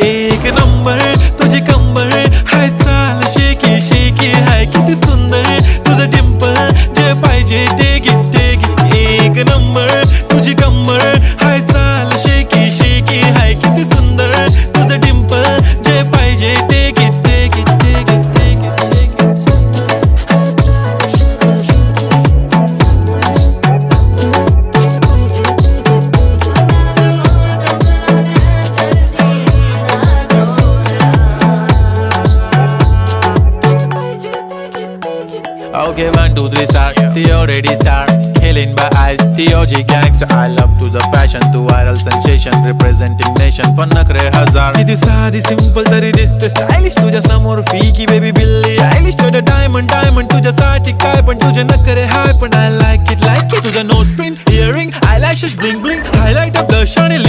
एक नंबर तुझी कंबर हाय चाल शेकी शेकी हाय किती सुंदर तुझं डिंपल जे पाहिजे ते घे एक नंबर तुझी कंबर हाय चाल शेकी शेकी हाय किती सुंदर तुझं डिंपल जे पाहिजे ते घे Okay, 1, 2, 3 star. The already star. Killing by eyes. The OG gangster. I love to the passion, to viral sensation, representing nation. पण नखरे हजार. किती साधी simple तरी दिसते stylish. तुझ्या समोर फीकी baby बिल्ली आयलिश. तुझं diamond तुझ्यासाठी काय पण तुझे नखरे हाय पण I like it. तुझं nose pin, earring, eyelashes bling bling, highlight of blush आणि lips.